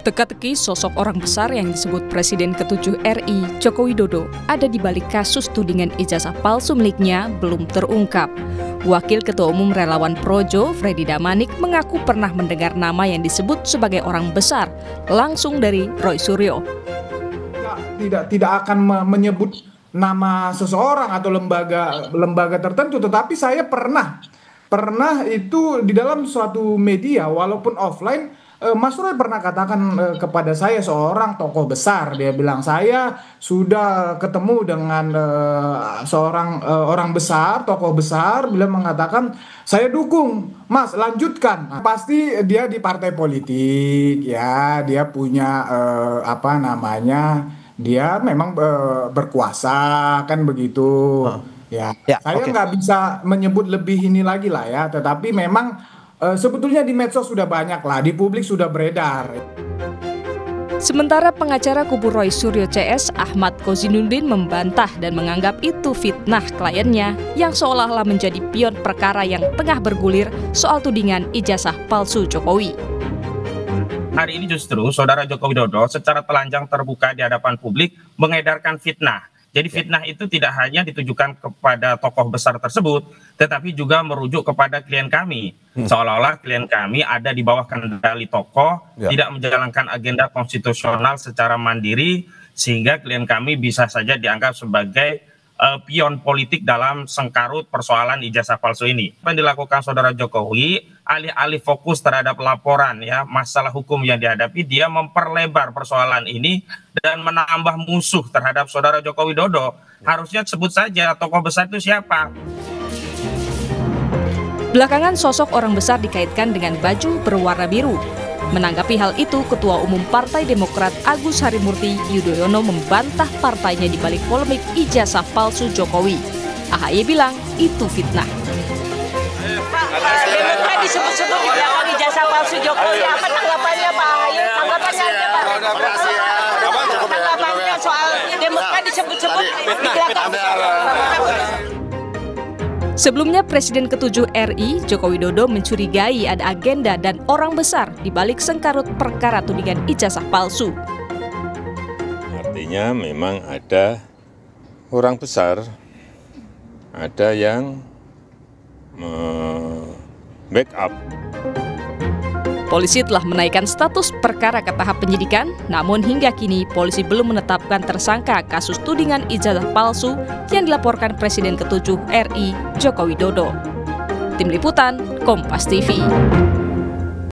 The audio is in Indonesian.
Teka-teki sosok orang besar yang disebut Presiden ke-7 RI, Joko Widodo, ada di balik kasus tudingan ijazah palsu miliknya belum terungkap. Wakil Ketua Umum Relawan Projo, Freddy Damanik, mengaku pernah mendengar nama yang disebut sebagai orang besar, langsung dari Roy Suryo. Tidak akan menyebut nama seseorang atau lembaga tertentu, tetapi saya pernah itu di dalam suatu media, walaupun offline. Mas Roy pernah katakan kepada saya, seorang tokoh besar, dia bilang saya sudah ketemu dengan seorang orang besar, tokoh besar, beliau mengatakan saya dukung, Mas lanjutkan. Pasti dia di partai politik, ya dia punya dia memang berkuasa kan begitu. Ya, saya nggak bisa menyebut lebih ini lagi lah ya, tetapi memang sebetulnya di medsos sudah banyak lah, di publik sudah beredar. Sementara pengacara kubu Roy Suryo CS, Ahmad Kozinuddin, membantah dan menganggap itu fitnah kliennya yang seolah-olah menjadi pion perkara yang tengah bergulir soal tudingan ijazah palsu Jokowi. Hari ini justru Saudara Joko Widodo secara telanjang terbuka di hadapan publik mengedarkan fitnah. Jadi fitnah itu tidak hanya ditujukan kepada tokoh besar tersebut, tetapi juga merujuk kepada klien kami. Seolah-olah klien kami ada di bawah kendali tokoh, tidak menjalankan agenda konstitusional secara mandiri, sehingga klien kami bisa saja dianggap sebagai pion politik dalam sengkarut persoalan ijazah palsu ini. Apa yang dilakukan Saudara Jokowi, alih-alih fokus terhadap laporan ya masalah hukum yang dihadapi, dia memperlebar persoalan ini dan menambah musuh terhadap Saudara Joko Widodo. Harusnya sebut saja tokoh besar itu siapa. Belakangan sosok orang besar dikaitkan dengan baju berwarna biru. Menanggapi hal itu, Ketua Umum Partai Demokrat Agus Harimurti Yudhoyono membantah partainya di balik polemik ijazah palsu Jokowi. AHY bilang itu fitnah. Pak, Demokrat disebut-sebut di belakang ijazah palsu Jokowi. Apa tanggapannya Pak AHY? Tanggapannya aja Pak. Tanggapannya soal Demokrat disebut-sebut di belakang. Sebelumnya, Presiden ke-7 RI, Joko Widodo, mencurigai ada agenda dan orang besar di balik sengkarut perkara tudingan ijazah palsu. Artinya memang ada orang besar, ada yang backup. Polisi telah menaikkan status perkara ke tahap penyidikan, namun hingga kini polisi belum menetapkan tersangka kasus tudingan ijazah palsu yang dilaporkan Presiden ke-7 RI, Joko Widodo. Tim Liputan, Kompas TV.